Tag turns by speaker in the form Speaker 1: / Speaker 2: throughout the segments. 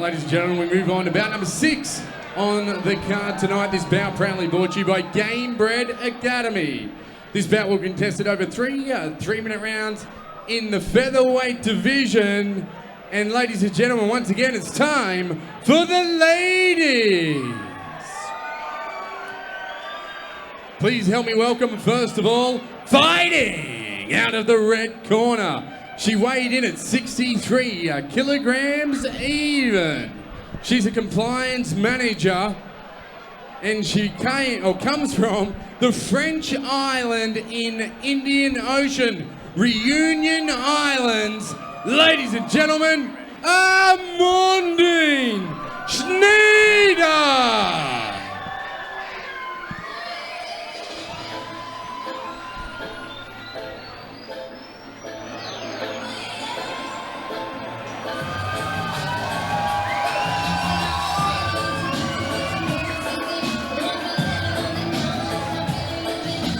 Speaker 1: ladies and gentlemen, we move on to bout number 6 on the card tonight. This bout proudly brought to you by Gamebred Academy. This bout will be contested over 3-minute rounds in the featherweight division. And ladies and gentlemen, once again, it's time for the ladies. Please help me welcome, first of all, fighting out of the red corner. She weighed in at 63 kilograms even. She's a compliance manager, and she comes from the French island in Indian Ocean, Reunion Islands. Ladies and gentlemen, Amandine Schneider.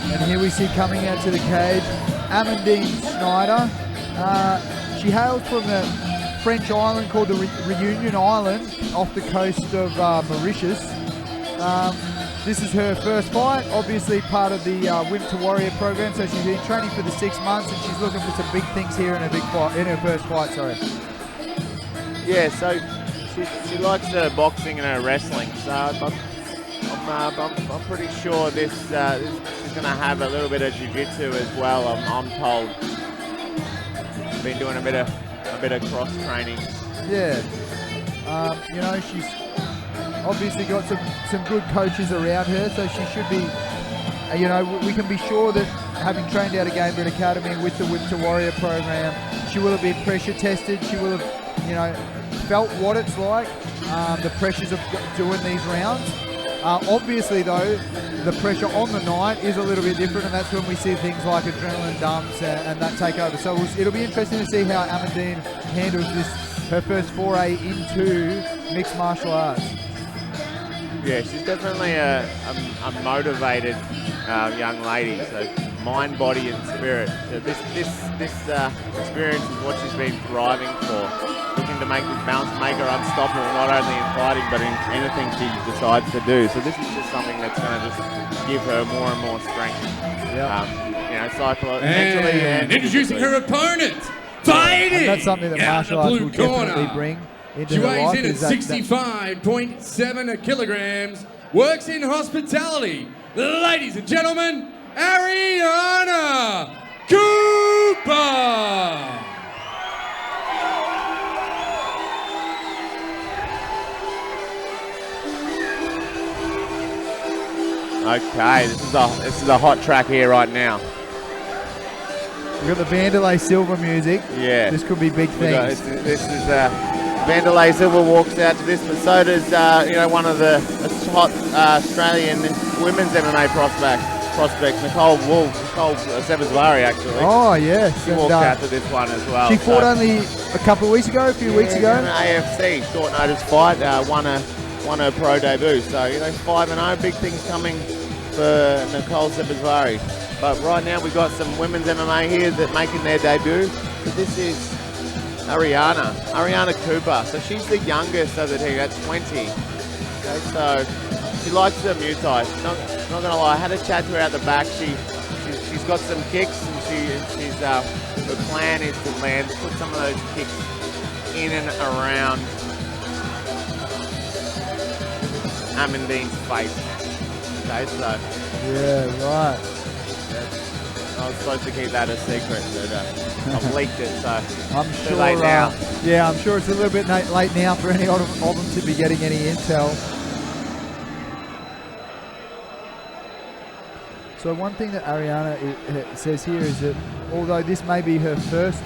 Speaker 2: And here we see coming out to the cage, Amandine Schneider. She hails from a French island called the Reunion Island off the coast of Mauritius. This is her first fight, obviously part of the Wimp to Warrior program, so she's been training for the 6 months and she's looking for some big things here in her first fight.
Speaker 3: Yeah, so she likes her boxing and her wrestling, so I'm pretty sure this she's going to have a little bit of jiu-jitsu as well. I'm told. Been doing a bit of cross training.
Speaker 2: Yeah, you know, she's obviously got some good coaches around her, so she should be. You know, we can be sure that having trained out of Gamebred Academy with the Wimp to Warrior program, she will have been pressure tested. She will have, you know, felt what it's like, the pressures of doing these rounds. Obviously, though, the pressure on the night is a little bit different, and that's when we see things like adrenaline dumps and that take over. So it'll be interesting to see how Amandine handles this, her first foray into mixed martial arts.
Speaker 3: Yeah, she's definitely a motivated young lady. So mind, body, and spirit. So this experience is what she's been thriving for. Looking to make this balance, make her unstoppable, not only in fighting, but in anything she decides to do. So this is just something that's going to just give her more and more strength.
Speaker 2: Yeah.
Speaker 3: You know, psychologically and
Speaker 1: introducing her opponent, fighting.
Speaker 2: And that's something that martial arts will definitely bring into
Speaker 1: she
Speaker 2: her
Speaker 1: weighs
Speaker 2: life.
Speaker 1: in at 65.7 kilograms, works in hospitality. Ladies and gentlemen, Ariana Cooper.
Speaker 3: Okay, this is a hot track here right now.
Speaker 2: We've got the Vanderlei Silva music.
Speaker 3: Yeah.
Speaker 2: This could be big things.
Speaker 3: This is Vanderlei Silva walks out to this, but so does one of the hot Australian women's MMA prospects, Nicole Sebaswari, actually.
Speaker 2: Oh yes.
Speaker 3: She walks out to this one as well.
Speaker 2: She fought only a couple of weeks ago, a few weeks ago.
Speaker 3: An AFC short notice fight, won her pro debut. So 5-0, big things coming for Nicole Sebaswari. But right now we've got some women's MMA here that making their debut. But this is Ariana Cooper. So she's the youngest of the team at 20. Okay, so she likes the Muay Thai. She's not gonna lie. I had a chat to her at the back. She's got some kicks, and she's her plan is to put some of those kicks in and around Amandine's face. Okay, so
Speaker 2: yeah, right.
Speaker 3: I was supposed to keep that a secret, but I've leaked it, so
Speaker 2: I'm sure.
Speaker 3: Late now.
Speaker 2: Yeah, I'm sure it's a little bit late now for any of them to be getting any intel. So one thing that Ariana says here is that although this may be her first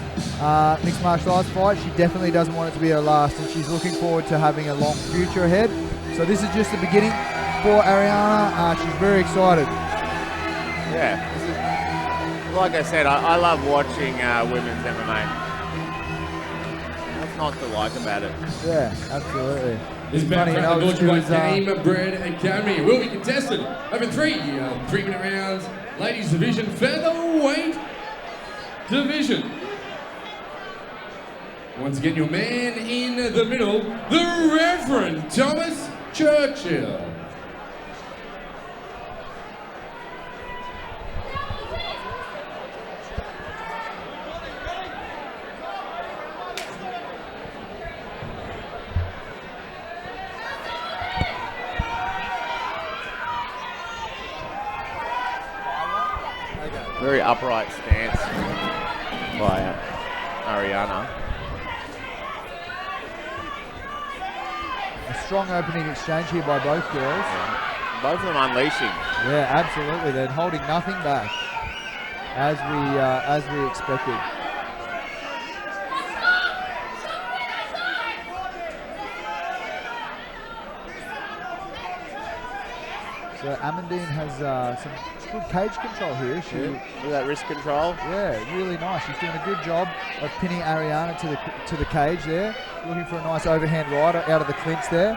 Speaker 2: mixed martial arts fight, she definitely doesn't want it to be her last, and she's looking forward to having a long future ahead. So this is just the beginning for Ariana. She's very excited.
Speaker 3: Yeah, like I said, I love watching women's MMA. What's not to like about it?
Speaker 2: Yeah, absolutely.
Speaker 1: This bout brought to you by Gamebred Academy will be contested over 3-minute rounds. Ladies division, featherweight division. Once again, your man in the middle, the Reverend Thomas Churchill.
Speaker 3: Very upright stance by Ariana.
Speaker 2: A strong opening exchange here by both girls.
Speaker 3: Yeah. Both of them unleashing.
Speaker 2: Yeah, absolutely. They're holding nothing back, as we expected. So Amandine has some good cage control here.
Speaker 3: Look at that wrist control.
Speaker 2: Yeah, really nice. She's doing a good job of pinning Ariana to the cage there. Looking for a nice overhand right out of the clinch there.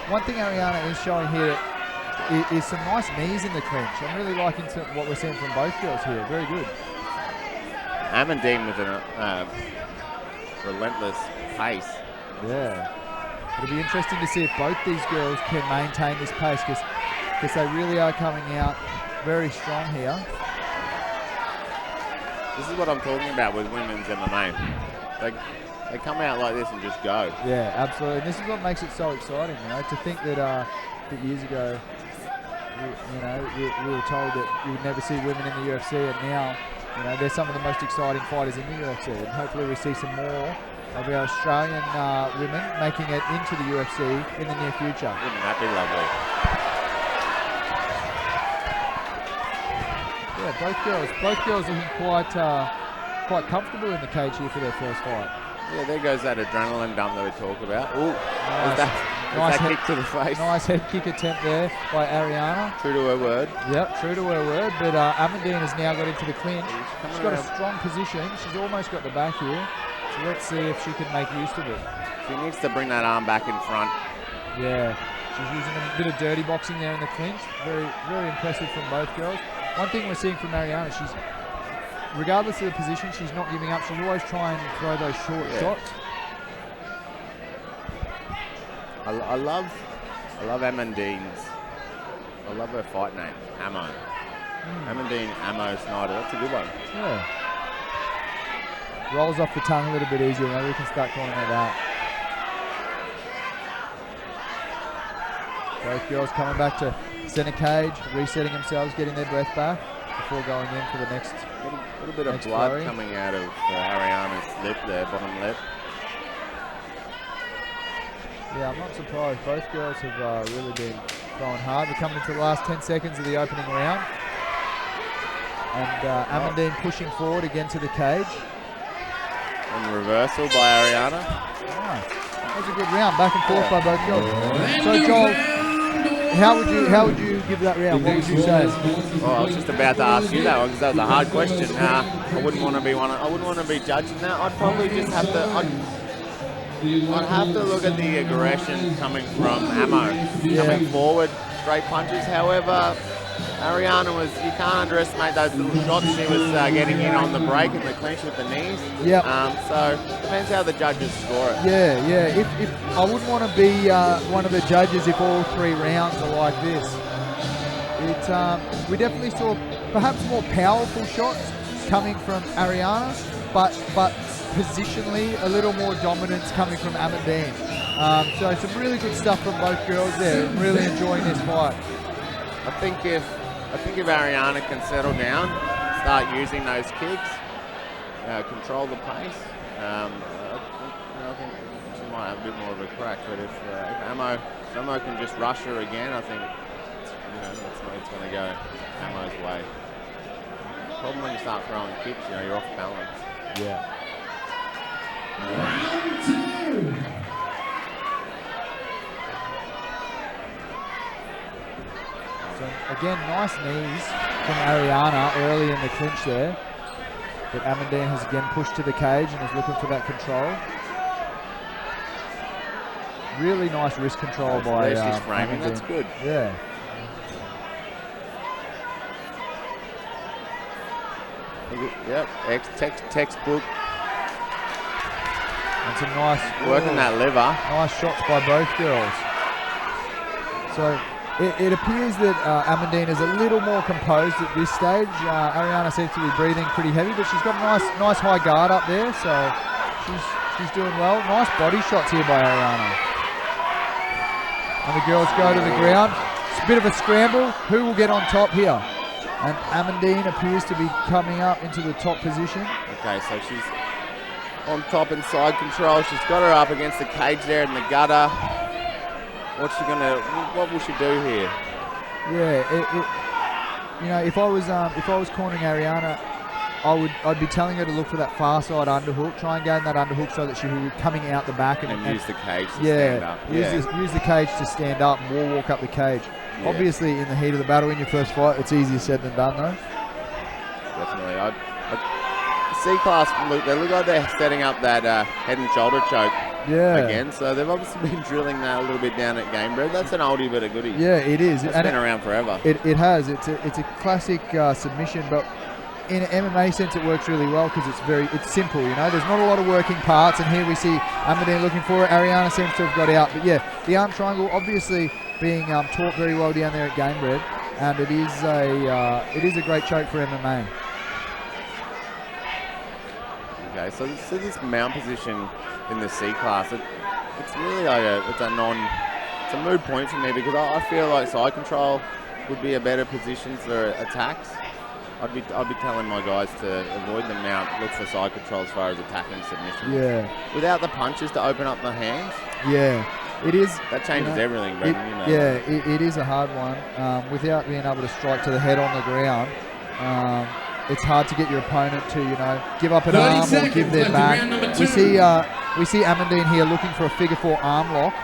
Speaker 2: One thing Ariana is showing here is some nice knees in the clinch. I'm really liking what we're seeing from both girls here. Very good.
Speaker 3: Amandine with a relentless pace.
Speaker 2: Yeah. It'll be interesting to see if both these girls can maintain this pace because they really are coming out very strong here.
Speaker 3: This is what I'm talking about with women's MMA. They come out like this and just go.
Speaker 2: Yeah, absolutely. And this is what makes it so exciting, to think that years ago, we were told that you would never see women in the UFC, and now, they're some of the most exciting fighters in the UFC. And hopefully we see some more of our Australian women making it into the UFC in the near future.
Speaker 3: Wouldn't that be lovely?
Speaker 2: Yeah, both girls looking quite comfortable in the cage here for their first fight.
Speaker 3: Yeah, there goes that adrenaline dump that we talked about. Ooh,
Speaker 2: nice
Speaker 3: that kick to the face.
Speaker 2: Nice head kick attempt there by Ariana.
Speaker 3: True to her word.
Speaker 2: Yep, true to her word. But Amandine has now got into the clinch. She's got a strong position. She's almost got the back here. So let's see if she can make use of it.
Speaker 3: She needs to bring that arm back in front.
Speaker 2: Yeah, she's using a bit of dirty boxing there in the clinch. Very, very impressive from both girls. One thing we're seeing from Ariana, regardless of the position, she's not giving up. She's always trying to throw those short shots.
Speaker 3: I love Amandine's. I love her fight name, Ammo. Amandine Ammo Schneider. That's a good one.
Speaker 2: Yeah. Rolls off the tongue a little bit easier. Maybe we can start calling her that. Both girls coming back to center cage, resetting themselves, getting their breath back before going in for the next.
Speaker 3: A little bit of blood flurry coming out of Ariana's lip there, bottom lip.
Speaker 2: Yeah, I'm not surprised. Both girls have really been going hard. We're coming into the last 10 seconds of the opening round. And Amandine pushing forward again to the cage.
Speaker 3: And reversal by Ariana.
Speaker 2: Nice. That was a good round, back and forth by both girls. So Joel, how would you give that round? What would you say?
Speaker 3: Well, I was just about to ask you that one because that was a hard question. I wouldn't want to be judging that. I'd probably just have to. I'd have to look at the aggression coming from Ammo, coming forward, straight punches. However, Ariana you can't underestimate those little shots she was getting in on the break and the clinch with the knees.
Speaker 2: Yep.
Speaker 3: So depends how the judges score it.
Speaker 2: Yeah. If I wouldn't want to be one of the judges if all three rounds are like this. We definitely saw perhaps more powerful shots coming from Ariana, but positionally a little more dominance coming from Amandine. So some really good stuff from both girls there. I'm really enjoying this fight.
Speaker 3: I think if Ariana can settle down, start using those kicks, control the pace, I think she might have a bit more of a crack. But if Ammo can just rush her again, I think it's going to go Ammo's way. The problem when you start throwing kicks, you're off balance.
Speaker 2: Yeah.
Speaker 1: Round two.
Speaker 2: So again, nice knees from Ariana early in the clinch there. But Amandine has again pushed to the cage and is looking for that control. Really nice wrist control by
Speaker 3: she's framing.
Speaker 2: Amandine.
Speaker 3: That's good.
Speaker 2: Yeah.
Speaker 3: Yep, textbook.
Speaker 2: And some nice
Speaker 3: working that liver.
Speaker 2: Nice shots by both girls. So it appears that Amandine is a little more composed at this stage. Ariana seems to be breathing pretty heavy, but she's got a nice high guard up there, so she's doing well. Nice body shots here by Ariana. And the girls go to the ground. It's a bit of a scramble. Who will get on top here? And Amandine appears to be coming up into the top position.
Speaker 3: Okay, so she's on top in side control. She's got her up against the cage there in the gutter. What will she do here?
Speaker 2: Yeah, you know, if I was cornering Ariana, I'd be telling her to look for that far side underhook, try and gain that underhook so that she will be coming out the back and
Speaker 3: use the cage to stand up.
Speaker 2: Use the cage to stand up and wall walk up the cage. Yeah. Obviously, in the heat of the battle in your first fight, it's easier said than done, though.
Speaker 3: Definitely. C-class, they look like they're setting up that head and shoulder choke again. So they've obviously been drilling that a little bit down at Gamebred. That's an oldie but a goodie.
Speaker 2: Yeah, it is.
Speaker 3: It's been around forever.
Speaker 2: It has. It's a classic submission, but in an MMA sense, it works really well because it's simple. You know, there's not a lot of working parts, and here we see Amandine looking for it. Ariana seems to have got out, but yeah, the arm triangle obviously being taught very well down there at Gamebred, and it is a great choke for MMA.
Speaker 3: Okay, so this mount position in the C class, it's really like it's a moot point for me because I feel like side control would be a better position for attacks. I'd be telling my guys to avoid the mount, look for side control as far as attacking submission.
Speaker 2: Yeah.
Speaker 3: Without the punches to open up the hands.
Speaker 2: Yeah. It is.
Speaker 3: That changes everything, Brendan. You know.
Speaker 2: Yeah, it is a hard one. Without being able to strike to the head on the ground, it's hard to get your opponent to, give up an arm or give their back. We see Amandine here looking for a figure 4 arm lock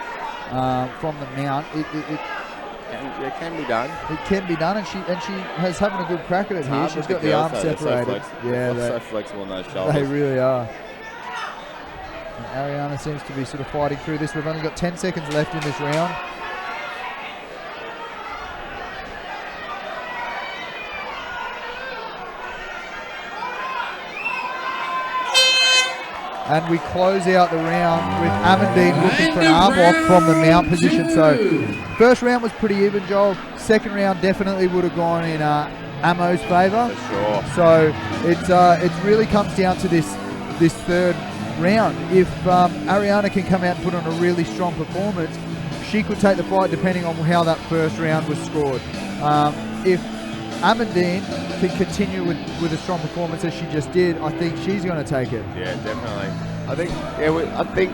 Speaker 2: from the mount. It
Speaker 3: can be done.
Speaker 2: It can be done, and she has having a good crack at it here. She's got the arms separated.
Speaker 3: They're so flexible in those shoulders.
Speaker 2: They really are. And Ariana seems to be sort of fighting through this. We've only got 10 seconds left in this round. And we close out the round with Amandine looking for an arm lock from the mount position. So first round was pretty even, Joel. Second round definitely would have gone in Amo's favour.
Speaker 3: For sure.
Speaker 2: So it really comes down to this third round. If Ariana can come out and put on a really strong performance, she could take the fight depending on how that first round was scored. If Amandine can continue with a strong performance as she just did, I think she's going to take it.
Speaker 3: Yeah, definitely. I think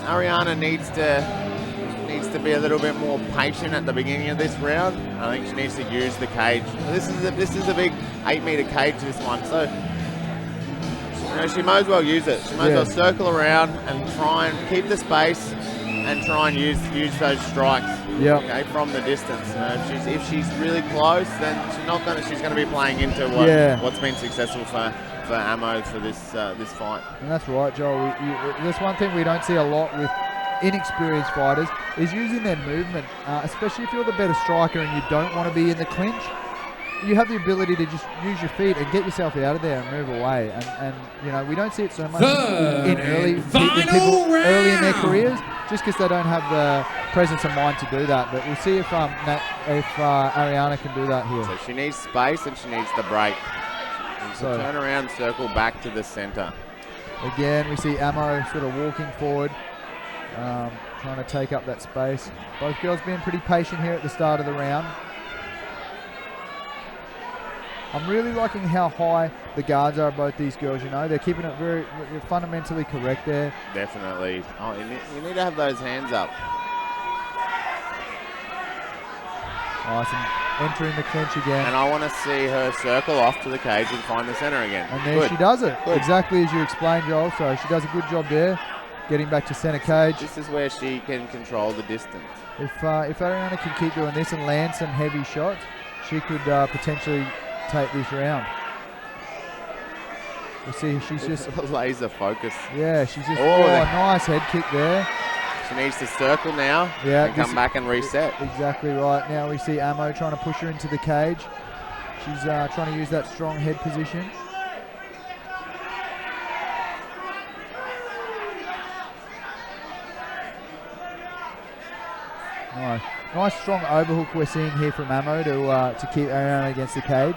Speaker 3: Ariana needs to be a little bit more patient at the beginning of this round. I think she needs to use the cage. This is a big 8-meter cage, this one. So she might as well use it. She might as well circle around and try and keep the space and try and use those strikes. Okay, from the distance. If she's really close, then she's going to be playing into what's been successful for Amo for this fight.
Speaker 2: And that's right, Joel. There's one thing we don't see a lot with inexperienced fighters is using their movement, especially if you're the better striker and you don't want to be in the clinch. You have the ability to just use your feet and get yourself out of there and move away. And we don't see it so much in people early in their careers, just because they don't have the presence of mind to do that. But we'll see if Ariana can do that here.
Speaker 3: So she needs space and she needs the break. So turn around, circle back to the center.
Speaker 2: Again, we see Amo sort of walking forward, trying to take up that space. Both girls being pretty patient here at the start of the round. I'm really liking how high the guards are of both these girls, They're keeping it very fundamentally correct there.
Speaker 3: Definitely. Oh, you need to have those hands up.
Speaker 2: Nice, and entering the clinch again.
Speaker 3: And I want to see her circle off to the cage and find the center again.
Speaker 2: And there she does it. Good. Exactly as you explained, Joel. So she does a good job there, getting back to center cage.
Speaker 3: This is where she can control the distance.
Speaker 2: If Ariana can keep doing this and land some heavy shots, she could potentially take this round. We see she's just
Speaker 3: laser focus.
Speaker 2: Yeah, she's just nice head kick there.
Speaker 3: She needs to circle now and come back and reset.
Speaker 2: Exactly right. Now we see Amo trying to push her into the cage. She's trying to use that strong head position. Nice strong overhook we're seeing here from Amo to keep Ariana against the cage.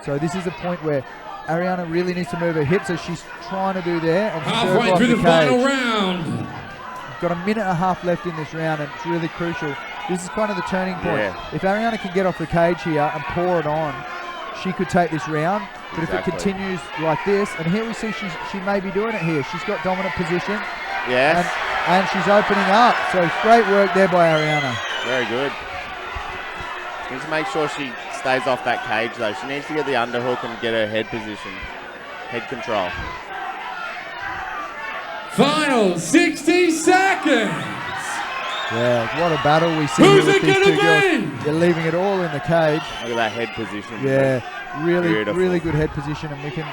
Speaker 2: So this is a point where Ariana really needs to move her hips, so she's trying to do there. And
Speaker 1: halfway through the final round.
Speaker 2: Got a minute and a half left in this round, and it's really crucial. This is kind of the turning point.
Speaker 3: Yeah.
Speaker 2: If Ariana can get off the cage here and pour it on, she could take this round. But if it continues like this, and here we see she may be doing it here. She's got dominant position.
Speaker 3: Yes.
Speaker 2: And she's opening up. So great work there by Ariana.
Speaker 3: Very good. She needs to make sure she stays off that cage though. She needs to get the underhook and get her head position, head control.
Speaker 1: Final 60 seconds.
Speaker 2: Yeah, what a battle we see
Speaker 1: Who's
Speaker 2: here with
Speaker 1: it
Speaker 2: these
Speaker 1: gonna
Speaker 2: two
Speaker 1: be?
Speaker 2: girls. They're leaving it all in the cage.
Speaker 3: Look at that head position.
Speaker 2: Yeah, really,
Speaker 3: Beautiful.
Speaker 2: really good head position, and we can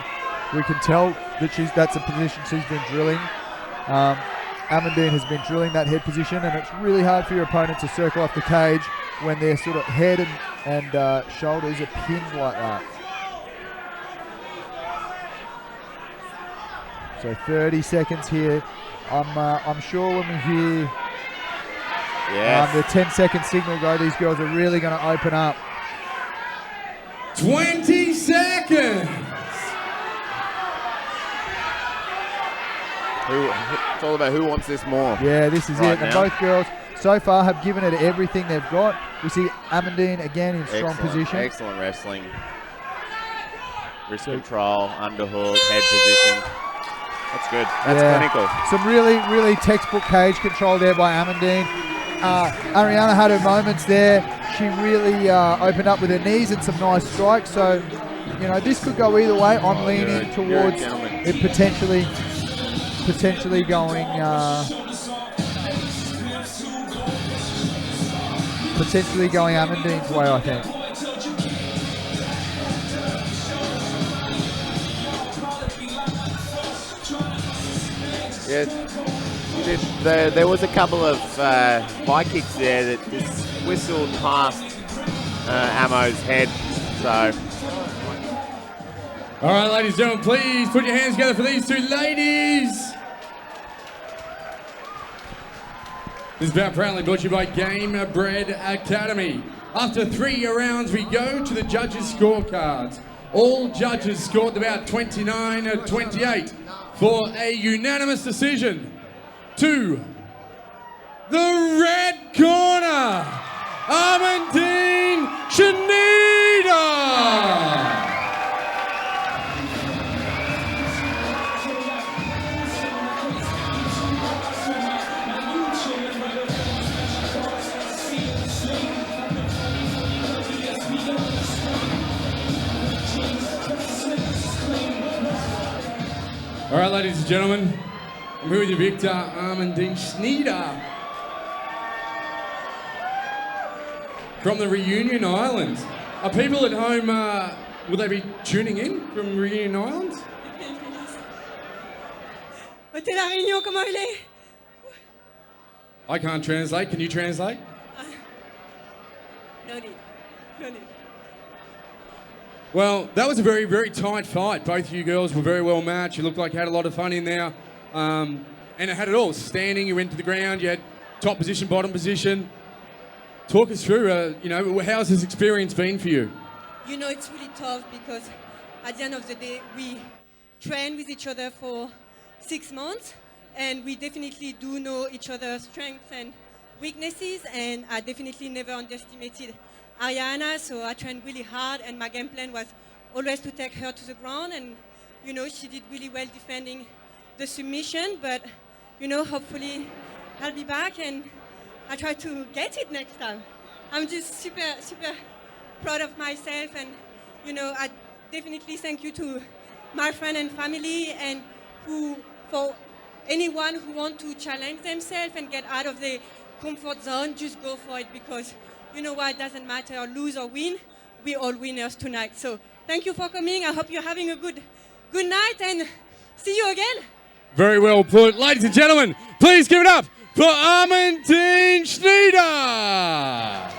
Speaker 2: tell that that's a position she's been drilling. Amandine has been drilling that head position, and it's really hard for your opponent to circle off the cage when their sort of head and shoulders are pinned like that. So 30 seconds here. I'm sure when we hear the 10-second signal go, these girls are really going to open up.
Speaker 1: 20 seconds.
Speaker 3: It's all about who wants this more.
Speaker 2: Yeah, this is
Speaker 3: right
Speaker 2: it. And
Speaker 3: now.
Speaker 2: both girls so far have given it everything they've got. We see Amandine again in strong
Speaker 3: Excellent,
Speaker 2: position.
Speaker 3: Excellent wrestling. Wrist control, underhook, head position. That's good. That's clinical.
Speaker 2: Some really, really textbook cage control there by Amandine. Ariana had her moments there. She really opened up with her knees and some nice strikes. So, you know, this could go either way. I'm leaning towards it potentially going Amandine's way, I think.
Speaker 3: Yeah, there was a couple of high kicks there that just whistled past Amo's head. So,
Speaker 1: All right, ladies and gentlemen, please put your hands together for these two ladies. This bout proudly brought to you by Game Bred Academy. After 3 rounds, we go to the judges' scorecards. All judges scored about 29-28 for a unanimous decision to the red corner, Amandine Schneider. All right, ladies and gentlemen, I'm here with your victor, Amandine Schneider, from the Reunion Islands. Are people at home, will they be tuning in from Reunion Islands?
Speaker 4: Hôtel La Réunion, comment il est?
Speaker 1: I can't translate. Can you translate?
Speaker 4: No need. No need.
Speaker 1: Well, that was a very, very tight fight. Both of you girls were very well matched. You looked like you had a lot of fun in there. And it had it all. Standing, you went to the ground, you had top position, bottom position. Talk us through, how's this experience been for you?
Speaker 4: You know, it's really tough because at the end of the day, we train with each other for 6 months, and we definitely do know each other's strengths and weaknesses, and I definitely never underestimated Ariana, so I trained really hard, and my game plan was always to take her to the ground, and, you know, she did really well defending the submission, but, you know, hopefully I'll be back and I try to get it next time. I'm just super, super proud of myself, and, you know, I definitely thank you to my friend and family, and for anyone who want to challenge themselves and get out of the comfort zone, just go for it, because you know what, it doesn't matter lose or win, we're all winners tonight. So thank you for coming. I hope you're having a good night, and see you again.
Speaker 1: Very well put. Ladies and gentlemen, please give it up for Amandine Schneider.